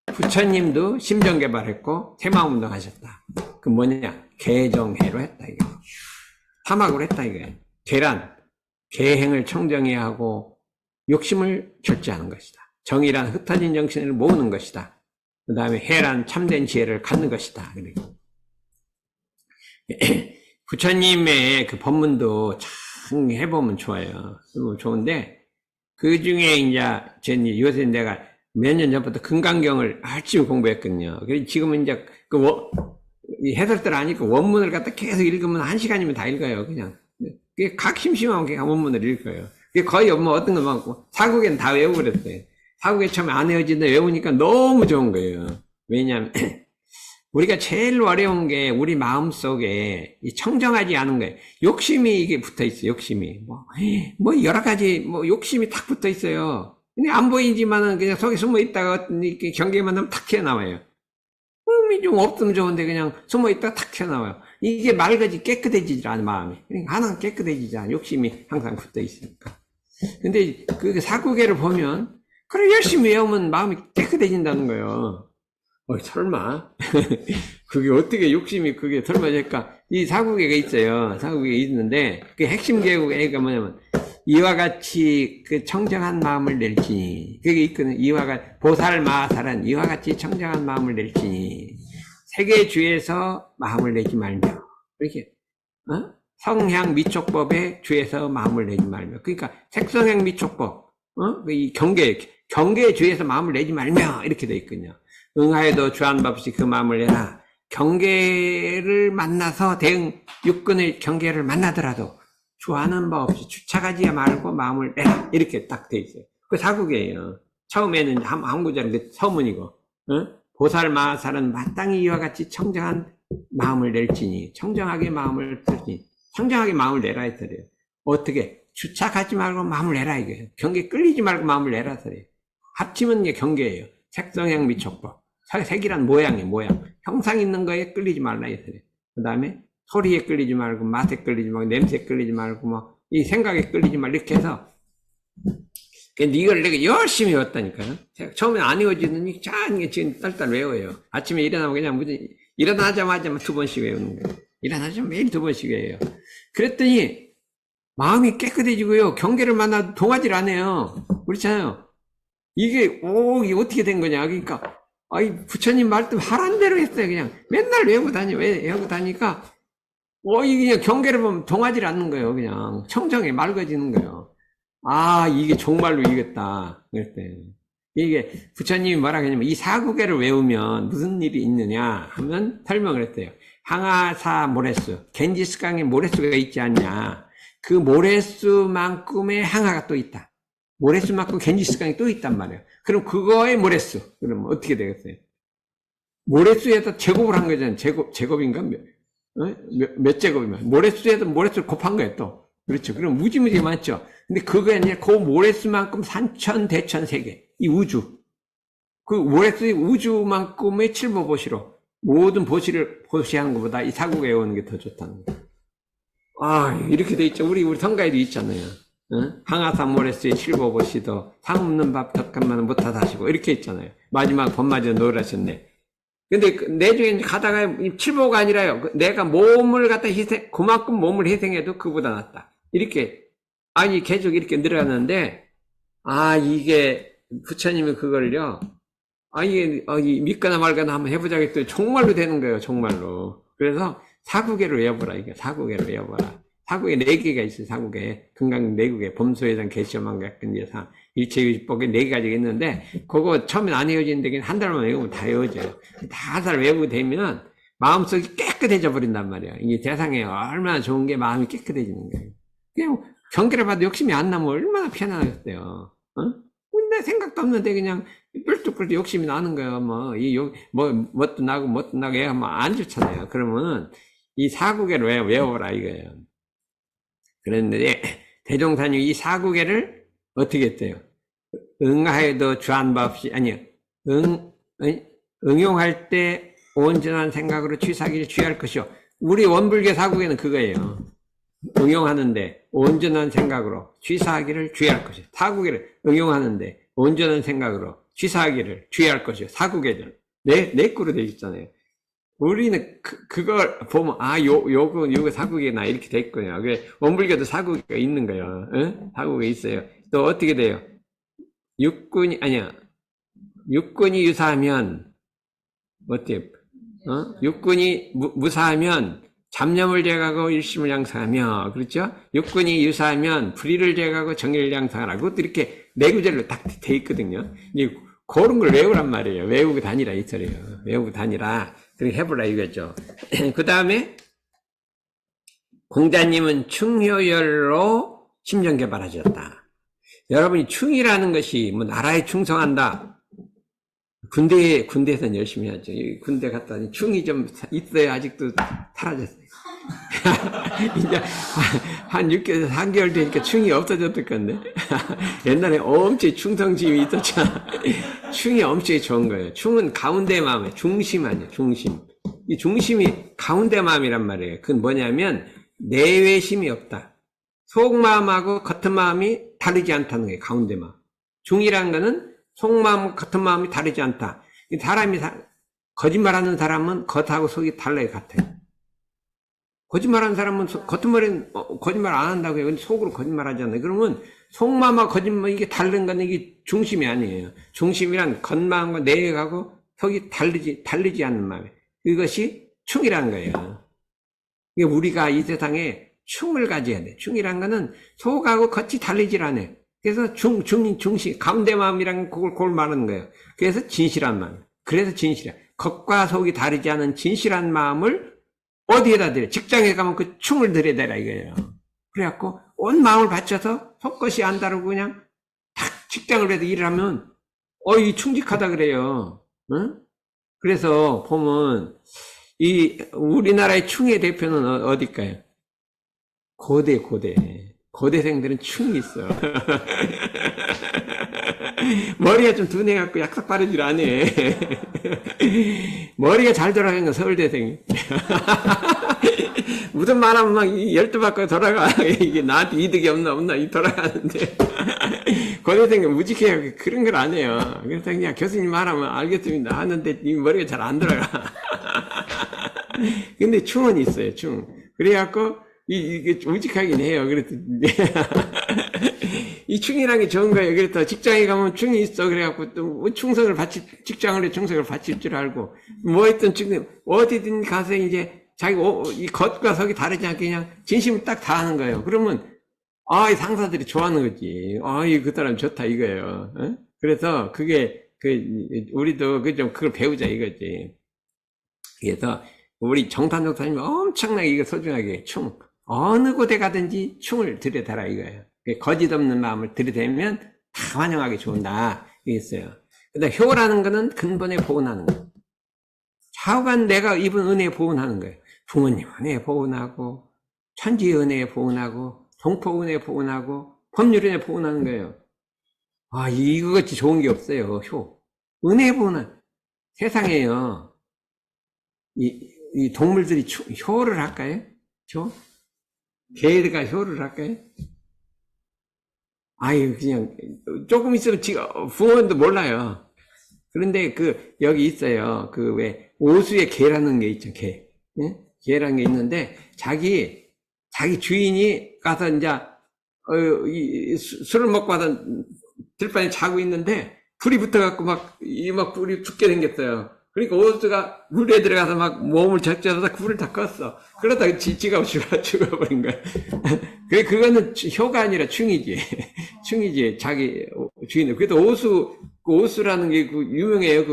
부처님도 심정개발했고 새마음운동 하셨다. 그 뭐냐? 개정해로 했다 이거예요. 사막으로 했다 이거예요. 계란, 계행을 청정해야 하고 욕심을 절제하는 것이다. 정의란 흩어진 정신을 모으는 것이다. 그 다음에 해란 참된 지혜를 갖는 것이다. 그리고 부처님의 그 법문도 참 해보면 좋아요. 좋은데 그 중에 이제 요새 내가 몇 년 전부터 금강경을 열심히 공부했거든요. 그래서 지금은 이제 해설들 아니까 원문을 갖다 계속 읽으면 1시간이면 다 읽어요. 그냥 각 심심하면 그냥 원문을 읽어요. 거의 뭐 어떤 거 많고 사국에는 다 외워버렸어요. 사국에 처음에 안 외워지는데 외우니까 너무 좋은 거예요. 왜냐하면 우리가 제일 어려운 게 우리 마음속에 청정하지 않은 거예요. 욕심이 이게 붙어 있어요. 욕심이 뭐 여러 가지 뭐 욕심이 탁 붙어 있어요. 근데 안 보이지만은 그냥 속에 숨어 있다가 이렇게 경계만 하면 탁 튀어나와요. 좀 없으면 좋은데 그냥 숨어 있다가 탁 튀어나와요. 이게 맑아지 깨끗해지지 않아 마음이. 그러니까 하나는 깨끗해지지 않아. 욕심이 항상 붙어 있으니까. 근데 그 사구계를 보면 그래 열심히 외우면 마음이 깨끗해진다는 거예요. 설마 그게 어떻게 욕심이 그게 설마 될까? 이 사구계가 있어요. 사구계가 있는데 그 핵심 계가 뭐냐면 이와 같이 그 청정한 마음을 낼지니 그게 있거든. 보살마살은 이와 같이 청정한 마음을 낼지니 세계주에서 마음을 내지 말며 이렇게 성향 미촉법에 주에서 마음을 내지 말며 그러니까 색성향 미촉법 이 경계의 주에서 마음을 내지 말며 이렇게 돼 있거든요. 응하에도 주안법시 그 마음을 내라. 경계를 만나서 대응 육근의 경계를 만나더라도 주하는 바 없이 주착하지 말고 마음을 내라. 이렇게 딱 돼 있어요. 그 사국이에요. 처음에는 한 구절인데 서문이고 보살마살은 마땅히 이와 같이 청정한 마음을 낼지니 청정하게 마음을 들지 청정하게 마음을 내라 했어요. 어떻게? 주착하지 말고 마음을 내라 이거예요. 경계 끌리지 말고 마음을 내라 했어요. 합치면 이게 경계예요. 색성향 미촉법. 색이란 모양이에요, 모양. 형상 있는 거에 끌리지 말라 했어요. 그 다음에 소리에 끌리지 말고, 맛에 끌리지 말고, 냄새에 끌리지 말고, 뭐, 이 생각에 끌리지 말고, 이렇게 해서. 이걸 내가 열심히 외웠다니까요. 처음에 안 외워지더니, 지금 딸딸 외워요. 아침에 일어나면 그냥 무슨, 일어나자마자 2번씩 외우는 거예요. 일어나자마자 매일 2번씩 외워요. 그랬더니, 마음이 깨끗해지고요. 경계를 만나도 동하질 않아요. 그렇잖아요. 이게 어떻게 된 거냐. 그러니까, 부처님 말씀 하란 대로 했어요. 그냥 맨날 외우고 다니까, 이게 그냥 경계를 보면 동하질 않는 거예요. 그냥 청정해 맑아지는 거예요. 이게 정말로 이겼다. 그랬대. 이게 부처님이 뭐라 하냐면, 이 사구계를 외우면 무슨 일이 있느냐 하면 설명을 했어요. 항아사 모래수, 겐지스강에 모래수가 있지 않냐. 그 모래수만큼의 항아가 또 있다. 모래수만큼 겐지스강이 또 있단 말이에요. 그럼 그거의 모래수. 그럼 어떻게 되겠어요? 모래수에다 제곱을 한 거잖아요. 제곱인가? 몇 제곱이면. 모래수에다 모래수를 곱한 거예요, 또. 그렇죠. 그럼 무지무지 많죠. 근데 그거 아니라 그 모래수만큼 산천, 대천, 세계. 이 우주. 그 모래수의 우주만큼의 칠보보시로 모든 보시를 보시하는 것보다 이 사국에 외우는 게 더 좋다는 거예요. 이렇게 돼 있죠. 우리 성가에도 있잖아요. 항아산 모래수의 칠보보시도 상 없는 밥 덕간만은 못하다 하시고 이렇게 있잖아요. 마지막 법마저 놓으라셨네. 근데 내중에 가다가 칠보가 아니라요. 내가 몸을 갖다 그만큼 몸을 희생해도 그보다 낫다. 이렇게 계속 이렇게 늘어가는데 이게 부처님이 그걸요. 이게 믿거나 말거나 한번 해보자고 했더니 정말로 되는 거예요. 정말로. 그래서 사구계를 외워보라. 이게 사구계를 외워보라. 사국에 4개가 있어요. 사국에 금강 4국에 범소회장 개시험한 근제상 일체유지법에 4가지가 있는데 그거 처음엔 안 외워지는데 한 달만 외우면 다 외워져요. 다 잘 외우게 되면 마음속이 깨끗해져 버린단 말이에요. 이게 세상에 얼마나 좋은 게 마음이 깨끗해지는 거예요. 그냥 경계를 봐도 욕심이 안 나면 얼마나 편안하겠어요. 근데 생각도 없는데 그냥 뿔뚝뿔뚝 욕심이 나는 거예요. 뭣도 나고 해야 안 좋잖아요. 그러면은 이 사구계를 외워보라 이거예요. 그런데 대종사님이 이 사구계를 어떻게 했대요? 응하에도 주한 바 없이, 응용할 때 온전한 생각으로 취사기를 취할 것이요. 우리 원불교 사구계는 그거예요. 응용하는데 온전한 생각으로 취사하기를 주의할 것이요. 사구계를 응용하는데 온전한 생각으로 취사하기를 주의할 것이요. 사구계죠. 네 꾸로 되어 있잖아요. 우리는 그걸 보면 요거 사국이나 이렇게 돼 있거든요. 그래 원불교도 사국이 있는 거예요. 사국이 있어요. 또 어떻게 돼요? 육군이 유사하면 어때요? 육군이 무사하면 잡념을 제거하고 일심을 양성하며, 그렇죠? 육군이 유사하면 불의를 제거하고 정의를 양성하라. 그것도 이렇게 네 구절로 딱 돼 있거든요. 이제 그런 걸 외우란 말이에요. 외우고 다니라 이 소리예요. 외우고 다니라. 그렇게 해보라 이거죠. 그 다음에 공자님은 충효열로 심정 개발하셨다. 여러분이 충이라는 것이 나라에 충성한다. 군대에서는 열심히 하죠. 군대 갔더니 충이 좀 있어야 아직도 사라졌어요. 이제 한 6개월, 3개월 되니까 충이 없어졌을 건데. 옛날에 엄청 충성심이 있었잖아. 충이 엄청 좋은 거예요. 충은 가운데 마음에 중심 아니에요. 중심. 이 중심이 가운데 마음이란 말이에요. 그건 뭐냐면 내외심이 없다. 속마음하고 겉은 마음이 다르지 않다는 거예요. 가운데 마음. 중이라는 거는 속마음, 겉은 마음이 다르지 않다. 사람이 거짓말하는 사람은 겉하고 속이 달라요. 같아요. 거짓말하는 사람은 겉은 말은 거짓말 안 한다고 해요. 근데 속으로 거짓말하잖아요. 그러면 속마음과 거짓말 이게 다른 건 이게 중심이 아니에요. 중심이란 겉마음과 내외하고 속이 다르지 않는 마음이에요. 이것이 충이라는 거예요. 우리가 이 세상에 충을 가져야 돼. 충이란 거는 속하고 겉이 다르질 않아요. 그래서 중심, 가운데 마음이란 그걸 말하는 거예요. 그래서 진실한 마음. 그래서 진실이야. 겉과 속이 다르지 않은 진실한 마음을 어디에다 드려? 직장에 가면 그 충을 들여야 되라 이거예요. 그래갖고 온 마음을 바쳐서 속것이 안 다르고 그냥 딱 직장을 해서 일을 하면 이 충직하다 그래요. 응? 그래서 보면 이 우리나라의 충의 대표는 어딜까요? 고대. 고대생들은 충이 있어. 머리가 좀 둔해갖고 약삭 빠르질 않아. 머리가 잘 돌아가는 건 서울대생이. 무슨 말하면 막 12바퀴 돌아가. 이게 나한테 이득이 없나 이 돌아가는데. 고대생은 무직해요. 그런 걸 안 해요. 그래서 그냥 교수님 말하면 알겠습니다 하는데 이 머리가 잘 안 돌아가. 근데 충은 있어요, 충. 그래갖고, 이게 우직하긴 해요. 그래서, 이 충이라는 게 좋은 거예요. 그래서 직장에 가면 충이 있어. 그래갖고 또 충성을 직장을 해 충성을 바칠 줄 알고, 뭐 했든 어디든 가서 이제 자기 이 겉과 속이 다르지 않게 그냥 진심을 딱 다하는 거예요. 그러면, 이 상사들이 좋아하는 거지. 그 사람 좋다 이거예요. 어? 그래서 그게, 우리도 그걸 배우자 이거지. 그래서, 우리 정탄 목사님이 엄청나게 이거 소중하게 충, 어느 곳에 가든지 충을 들여다라 이거예요. 거짓 없는 마음을 들이대면 다 환영하게 좋은다 이랬어요. 근데 효라는 거는 근본에 보온하는 거예요. 좌우간 내가 입은 은혜에 보온하는 거예요. 부모님 은혜에 보온하고, 천지 은혜에 보온하고, 동포 은혜에 보온하고, 법률 은혜에 보온하는 거예요. 이거같이 좋은 게 없어요. 효. 은혜에 보온한 세상에요. 이 동물들이 효를 할까요? 효? 개가 효를 할까요? 그냥, 조금 있으면 부모님도 몰라요. 그런데 여기 있어요. 왜, 오수의 개라는 게 있죠, 개. 예? 개라는 게 있는데, 자기 주인이 가서 술을 먹고 하다 들판에 자고 있는데, 불이 붙어갖고 불이 죽게 생겼어요. 그러니까 오수가 물에 들어가서 몸을 적셔서 불을 다 껐어. 그러다가 지가 죽어버린 거야. 그거는 효가 아니라 충이지. 충이지. 자기 주인을. 그래도 오수라는 게 유명해요.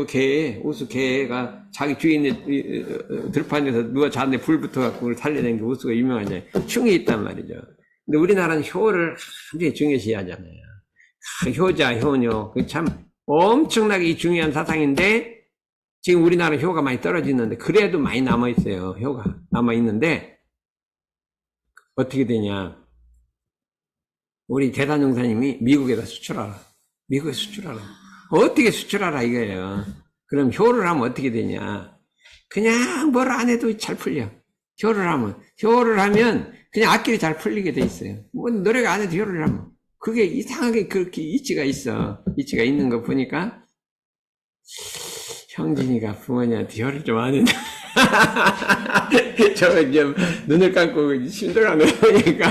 오수 개가 자기 주인의 들판에서 누워 잤는데 불 붙어갖고 그걸 살려낸 게 오수가 유명하잖아요. 충이 있단 말이죠. 근데 우리나라는 효를 굉장히 중요시 하잖아요. 효자, 효녀. 참 엄청나게 중요한 사상인데, 지금 우리나라 효가 많이 떨어지는데, 그래도 많이 남아있어요. 효가 남아있는데, 어떻게 되냐. 우리 대단용사님이 미국에다 수출하라. 미국에 수출하라. 어떻게 수출하라 이거예요. 그럼 효를 하면 어떻게 되냐. 그냥 뭘 안 해도 잘 풀려. 효를 하면 그냥 악길이 잘 풀리게 돼 있어요. 뭐 노래가 안 해도 효를 하면. 그게 이상하게 그렇게 이치가 있어. 이치가 있는 거 보니까, 형진이가 부모님한테 효를 좀 안 했나. 저거 좀 눈을 감고 심술하는 거 보니까.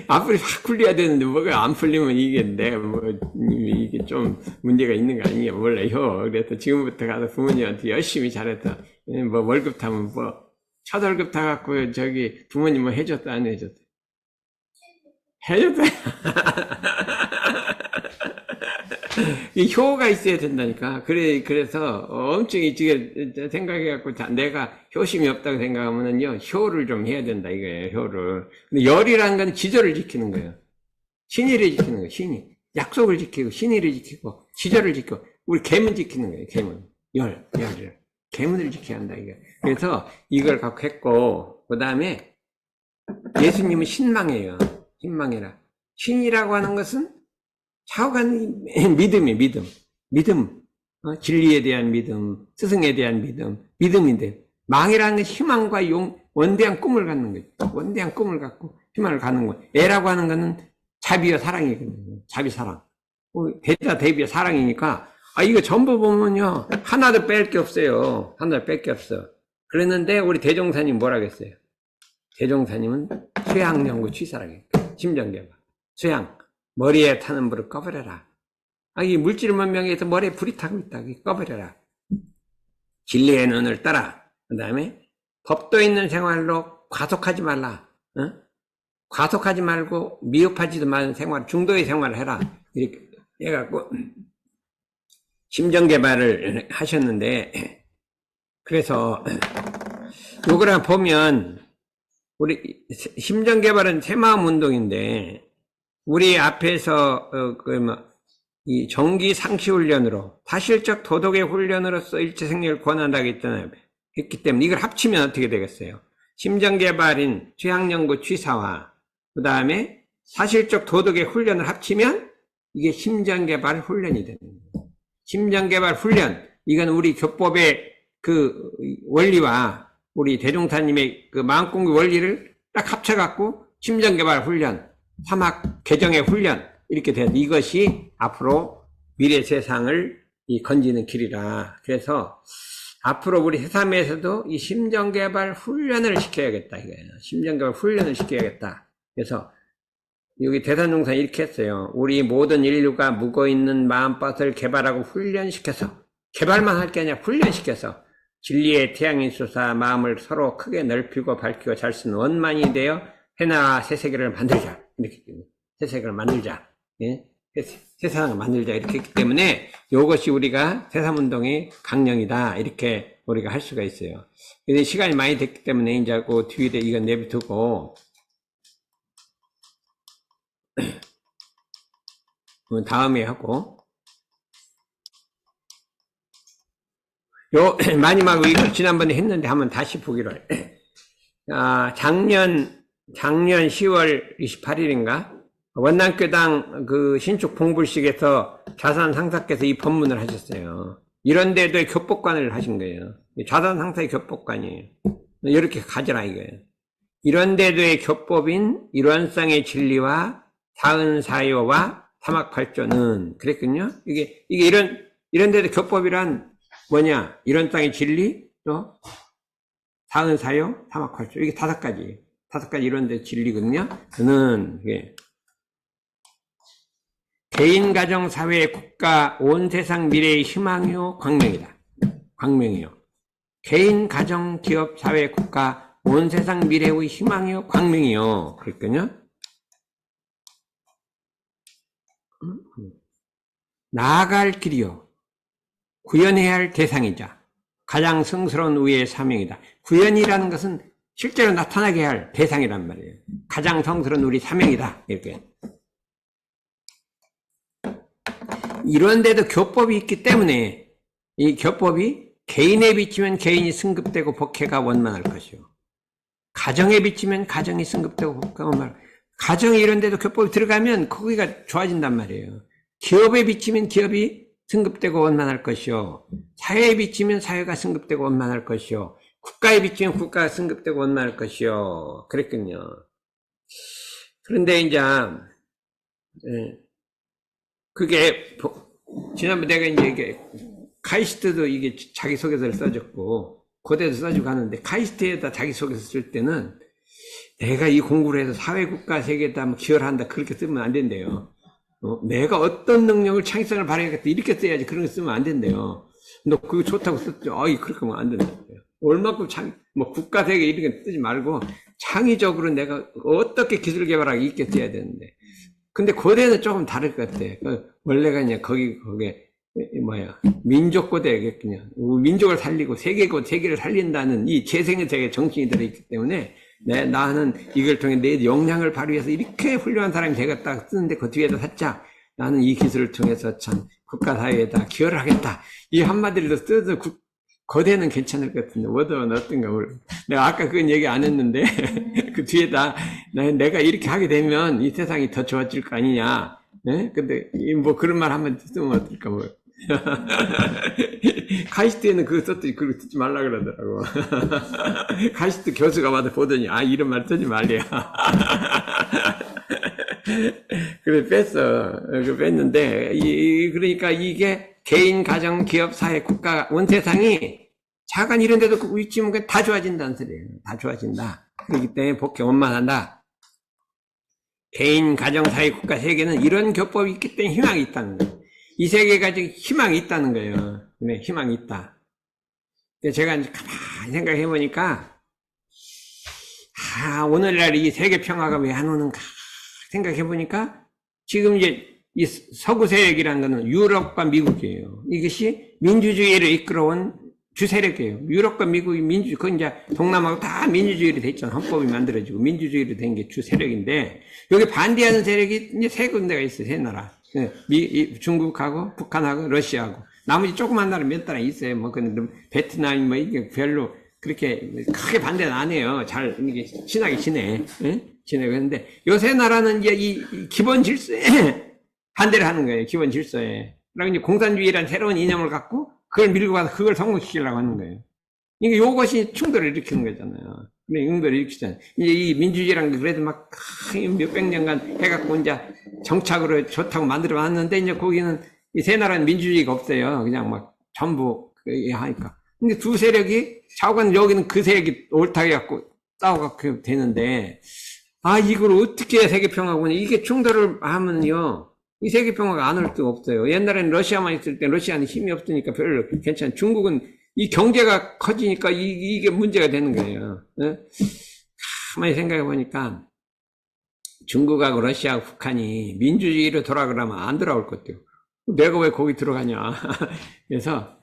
앞으로 확 풀려야 되는데 뭐가 안 풀리면 이게 이게 좀 문제가 있는 거 아니냐 몰라요. 그래서 지금부터 가서 부모님한테 열심히 잘했다. 월급 타면 첫 월급 타갖고 부모님 해줬다 안 해줬다. 해줬다. 이 효가 있어야 된다니까. 그래서 엄청 일찍 생각해갖고 내가 효심이 없다고 생각하면은요, 효를 좀 해야 된다 이거예요, 효를. 근데 열이라는 건 지절을 지키는 거예요. 신의를 지키는 거예요, 신의. 약속을 지키고, 신의를 지키고, 지절을 지키고, 우리 계문 지키는 거예요, 계문. 열을. 계문을 지켜야 한다, 이거. 그래서 이걸 갖고 했고, 그 다음에 예수님은 신망이에요. 신망이라. 신이라고 하는 것은 좌우간 믿음이에요, 믿음. 진리에 대한 믿음, 스승에 대한 믿음인데, 망이라는 건 희망과 원대한 꿈을 갖는 거죠. 원대한 꿈을 갖고 희망을 갖는 거예요. 애라고 하는 거는 자비와 사랑이거든요. 자비, 사랑. 대자, 대비와 사랑이니까, 이거 전부 보면요, 하나도 뺄 게 없어요. 하나도 뺄 게 없어. 그랬는데, 우리 대종사님 뭐라 그랬어요? 대종사님은 수양연구 취사라고 심정개발. 수양. 머리에 타는 불을 꺼버려라. 이 물질 문명에서 머리에 불이 타고 있다. 꺼버려라. 진리의 눈을 따라. 그 다음에 법도 있는 생활로 과속하지 말라. 과속하지 말고 미흡하지도 않은 생활, 중도의 생활을 해라. 이렇게 해갖고 심정개발을 하셨는데, 그래서 요거랑 보면 우리 심정개발은 새마음 운동인데, 우리 앞에서 이 정기 상시 훈련으로 사실적 도덕의 훈련으로서 일체 생명을 권한다고 했잖아요. 했기 때문에 이걸 합치면 어떻게 되겠어요? 심정개발인 취향연구 취사와 그 다음에 사실적 도덕의 훈련을 합치면 이게 심정개발 훈련이 되는 거예요. 심정개발 훈련, 이건 우리 교법의 그 원리와 우리 대종사님의 그 마음공부 원리를 딱 합쳐갖고 심정개발 훈련, 사막 개정의 훈련, 이렇게 돼서 이것이 앞으로 미래 세상을 건지는 길이라. 그래서 앞으로 우리 해삼에서도 이 심정개발 훈련을 시켜야겠다 이거예요. 심정개발 훈련을 시켜야겠다. 그래서 여기 대산종사 이렇게 했어요. 우리 모든 인류가 묵어있는 마음밭을 개발하고 훈련시켜서, 개발만 할 게 아니라 훈련시켜서 진리의 태양이 솟아 마음을 서로 크게 넓히고 밝히고 잘 쓰는 원만이 되어 해나 새세계를 만들자. 이렇게 새세계를 만들자. 예? 세상을 만들자. 이렇게 했기 때문에 이것이 우리가 새삼운동의 강령이다. 이렇게 우리가 할 수가 있어요. 근데 시간이 많이 됐기 때문에 이제 그 뒤에 이건 내비두고 다음에 하고, 마지막으로 이거 지난번에 했는데 한번 다시 보기로 해. 작년 10월 28일인가 원남교당 그 신축 봉불식에서 자산상사께서 이 법문을 하셨어요. 이런 데도 교법관을 하신 거예요. 자산상사의 교법관이에요. 이렇게 가져라 이거예요. 이런 데도의 교법인 일원상의 진리와 사은사요와 사막팔조는 그랬군요. 이게 이런 데도 교법이란 뭐냐? 일원상의 진리, 또 사은사요, 사막팔조. 이게 다섯 가지 이런 데 진리거든요. 그는 개인, 가정, 사회, 국가, 온 세상 미래의 희망이요, 광명이다. 광명이요. 개인, 가정, 기업, 사회, 국가, 온 세상 미래의 희망이요, 광명이요. 그랬거든요. 나아갈 길이요. 구현해야 할 대상이자 가장 성스러운 우리의 사명이다. 구현이라는 것은 실제로 나타나게 할 대상이란 말이에요. 가장 성스러운 우리 사명이다. 이렇게. 이런 데도 교법이 있기 때문에 이 교법이 개인에 비치면 개인이 승급되고 복회가 원만할 것이요. 가정에 비치면 가정이 승급되고 복회가 원만할 것이요. 가정에 이런 데도 교법이 들어가면 거기가 좋아진단 말이에요. 기업에 비치면 기업이 승급되고 원만할 것이요. 사회에 비치면 사회가 승급되고 원만할 것이요. 국가에 비치면 국가가 승급되고 원만할 것이요. 그랬군요. 그런데 이제 그게 지난번에 내가 이제 이게 카이스트도 이게 자기소개서를 써줬고 고대도 써주고 하는데 카이스트에다 자기소개서 쓸 때는 내가 이 공부를 해서 사회국가 세계에다 뭐 기여를 한다 그렇게 쓰면 안 된대요. 내가 어떤 능력을 창의성을 발휘하겠다 이렇게 써야지. 그런 거 쓰면 안 된대요. 너 그거 좋다고 썼죠. 그렇게 하면 안 된다고요. 얼마큼 뭐 국가 세계 이렇게 쓰지 말고 창의적으로 내가 어떻게 기술 개발하기 이렇게 써야 되는데. 근데 고대는 조금 다를 것 같아. 원래가 그냥 거기에 민족 고대겠군요. 민족을 살리고 세계를 살린다는 이 재생의 세계 정신이 들어있기 때문에 나는 이걸 통해 내 역량을 발휘해서 이렇게 훌륭한 사람이 되겠다 쓰는데 그 뒤에다 살짝 나는 이 기술을 통해서 참 국가사회에다 기여를 하겠다. 이 한마디로 써도 거대는 괜찮을 것 같은데 워드는 어떤가 모르겠어. 내가 아까 그건 얘기 안 했는데 그 뒤에다 내가 이렇게 하게 되면 이 세상이 더 좋아질 거 아니냐. 네? 근데 뭐 그런 말 한번 쓰면 어떨까 모르겠어. 카이스트에는 그거 썼더니 그거 쓰지 말라 그러더라고. 카이스트 교수가 와서 보더니 이런 말 쓰지 말래요. 그래 뺐어. 뺐는데 그러니까 이게 개인, 가정, 기업, 사회, 국가, 온 세상이 자간 이런 데도 위치면 다 좋아진다는 소리예요. 다 좋아진다. 그렇기 때문에 복회 원만한다. 개인, 가정, 사회, 국가, 세계는 이런 교법이 있기 때문에 희망이 있다는 거예요. 이 세계가 지금 희망이 있다는 거예요. 네, 희망이 있다. 근데 제가 이제 가만히 생각해 보니까, 오늘날 이 세계 평화가 왜 안 오는가 생각해 보니까, 지금 이제 이 서구 세력이라는 거는 유럽과 미국이에요. 이것이 민주주의를 이끌어온 주세력이에요. 유럽과 미국이 그 이제 동남아가 다 민주주의로 돼 있잖아. 헌법이 만들어지고 민주주의로 된 게 주세력인데, 여기 반대하는 세력이 이제 세 군데가 있어요. 세 나라. 중국하고 북한하고 러시아하고 나머지 조그만 나라 몇 나라 있어요. 뭐 근데 베트남이 뭐 이게 별로 그렇게 크게 반대는 안 해요. 잘, 이게 친하게 지내. 예? 지내고 했는데, 요새 나라는 이제 이 기본 질서에 반대를 하는 거예요. 기본 질서에. 그러니까 이제 공산주의라는 새로운 이념을 갖고, 그걸 밀고 가서 그걸 성공시키려고 하는 거예요. 이게 요것이 충돌을 일으키는 거잖아요. 근데 충돌을 일으키잖아요. 이제 이 민주주의라는 게 그래도 막 몇백 년간 해갖고 이제 정착으로 좋다고 만들어 놨는데, 이제 거기는 이 세 나라는 민주주의가 없어요. 그냥 막 전부 하니까. 근데 두 세력이 좌우간 여기는 그 세력이 옳다고 해갖고 싸워갖고 되는데, 아, 이걸 어떻게 세계평화군요. 이게 충돌을 하면요, 이 세계평화가 안 올 수가 없어요. 옛날에는 러시아만 있을 때 러시아는 힘이 없으니까 별로 괜찮아요. 중국은 이 경제가 커지니까 이게 문제가 되는 거예요. 어? 가만히 생각해 보니까 중국하고 러시아하고 북한이 민주주의로 돌아가려면 안 돌아올 것 같아요. 내가 왜 거기 들어가냐. 그래서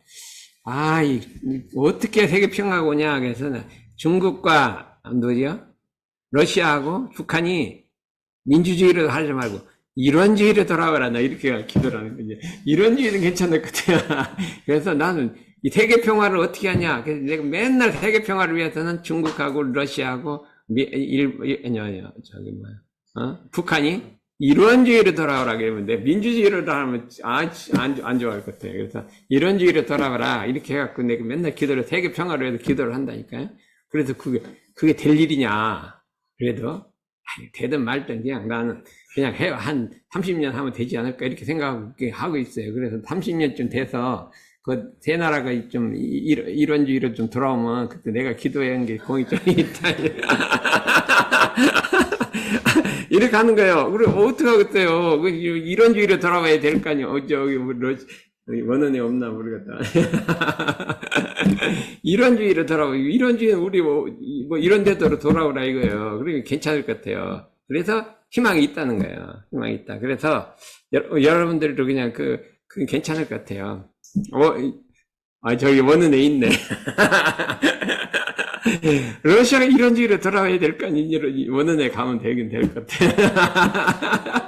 어떻게 세계평화가 오냐. 그래서 중국과 누구죠? 러시아하고 북한이 민주주의로 하지 말고 이론주의로 돌아가라. 나 이렇게 기도를 하는 거지. 이론주의는 괜찮을 것 같아요. 그래서 나는 이 세계평화를 어떻게 하냐. 그래서 내가 맨날 세계평화를 위해서는 중국하고 러시아하고 북한이 이론주의로 돌아오라 그러는데 민주주의로 돌아오면 안 좋아할 것 같아요. 그래서 이론주의로 돌아가라 이렇게 해갖고 내가 맨날 기도를 세계평화로 해서 기도를 한다니까요. 그래서 그게 될 일이냐. 그래도 되든 말든 그냥 나는 그냥 해요. 한 30년 하면 되지 않을까 이렇게 생각하고 있어요. 그래서 30년쯤 돼서 그 세 나라가 좀 이론주의로 좀 돌아오면 그때 내가 기도한 게 공이 좀 있다. 이렇게 하는 거예요. 그래, 어떻게 하겠어요? 이론주의로 돌아와야 될 거 아니에요. 저기, 원원이 없나 모르겠다. 이론주의로 돌아와. 이론주의는 우리 이런 데로 돌아오라 이거예요. 그러니까 괜찮을 것 같아요. 그래서 희망이 있다는 거예요. 희망이 있다. 그래서 여러분들도 그냥 그 괜찮을 것 같아요. 저기 원은에 있네. 러시아가 이론주의로 돌아와야 될 거 아니니 원은에 가면 되긴 될 것 같아.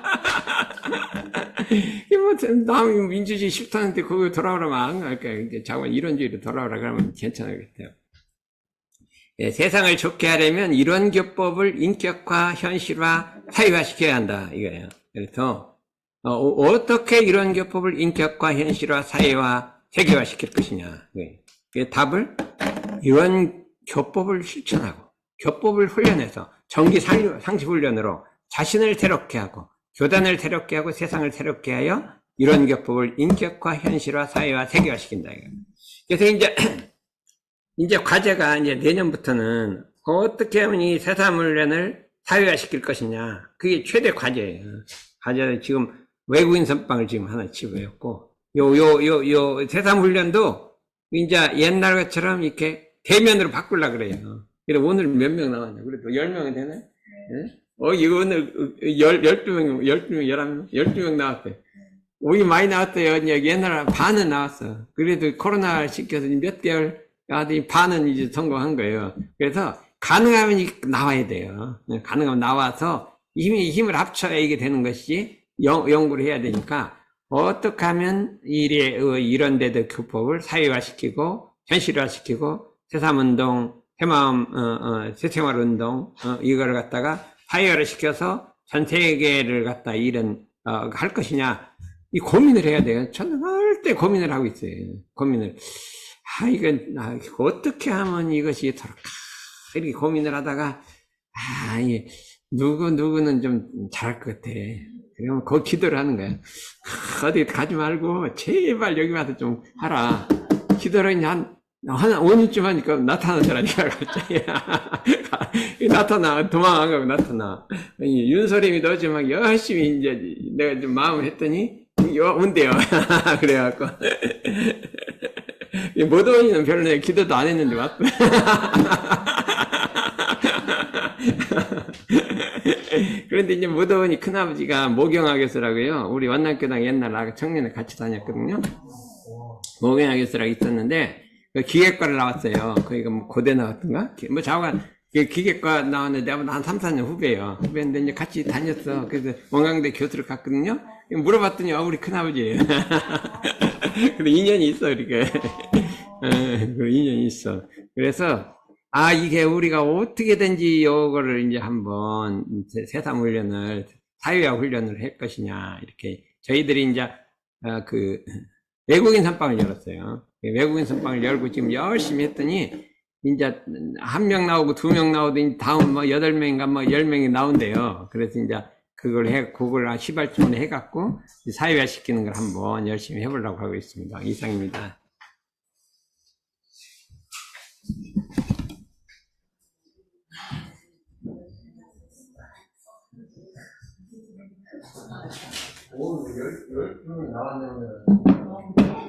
남이 민주주의 싫다는데 거기 돌아오라면 안 갈까? 이제 자꾸 이론주의로 돌아오라 그러면 괜찮을 것 같아요. 예, 세상을 좋게 하려면 이론교법을 인격화, 현실화, 사회화시켜야 한다 이거예요. 그래서 어떻게 이론교법을 인격화, 현실화, 사회화, 세계화시킬 것이냐. 그 답을 이론교법을 실천하고 교법을 훈련해서 정기 상시훈련으로 자신을 새롭게 하고 교단을 새롭게 하고 세상을 새롭게 하여 이론교법을 인격화, 현실화, 사회화, 세계화시킨다. 그래서 이제 과제가 이제 내년부터는 어떻게 하면 이 세사훈련을 사회화시킬 것이냐. 그게 최대 과제예요. 과제는 지금 외국인 선방을 지금 하나 치부했고, 요 세사훈련도 이제 옛날 것처럼 이렇게 대면으로 바꾸려고 그래요. 그래서 오늘 몇 명 나왔냐. 그래도 10명이 되네? 네? 이거 오늘 12명, 11명 나왔대. 오이 많이 나왔대요. 옛날에 반은 나왔어. 그래도 코로나 시켜서 몇 개월, 반은 이제 성공한 거예요. 그래서 가능하면 나와야 돼요. 가능하면 나와서 힘을 합쳐야 이게 되는 것이 연구를 해야 되니까 어떻게 하면 이런 데도 교법을 사회화시키고 현실화시키고 새삼운동, 새마음, 새생활운동 이거를 갖다가 사회화를 시켜서 전 세계를 갖다 할 것이냐 이 고민을 해야 돼요. 저는 할 때 고민을 하고 있어요. 고민을 어떻게 하면 이것이 더럴까 이렇게 고민을 하다가 누구는 좀 잘할 것 같아. 그러면 거기 기도를 하는 거야. 어디 가지 말고 제발 여기 와서 좀 하라. 기도를 한 5년쯤 하니까 나타나더라니까 갑자기. 나타나. 도망 안 가고 나타나. 윤소림이도 어제 막 열심히 이제 내가 좀 마음을 했더니 온대요. 그래갖고 모더원이는 별로 기도도 안 했는데 왔고. 그런데 이제 모더원이 큰아버지가 모경학교서라고요. 우리 완남교당 옛날 청년에 같이 다녔거든요. 모경학교서라고 있었는데 그 기계과를 나왔어요. 거기가 뭐 고대 나왔던가? 좌우간 기계과 나왔는데 내가 한 3, 4년 후배예요. 후배인데 이제 같이 다녔어. 그래서 원광대 교수를 갔거든요. 물어봤더니 우리 큰아버지예요. 근데 인연이 있어, 이렇게. 인연이 있어. 그래서 이게 우리가 어떻게든지 요거를 이제 한번 새삼 훈련을, 사회화 훈련을 할 것이냐, 이렇게. 저희들이 이제, 그, 외국인 선방을 열었어요. 외국인 선방을 열고 지금 열심히 했더니, 이제, 한 명 나오고 두 명 나오더니 다음 뭐 8명인가 뭐 10명이 나온대요. 그래서 이제, 그걸 시발점을 해갖고, 사회화 시키는 걸 한번 열심히 해보려고 하고 있습니다. 이상입니다. 오늘 12명 나왔는데.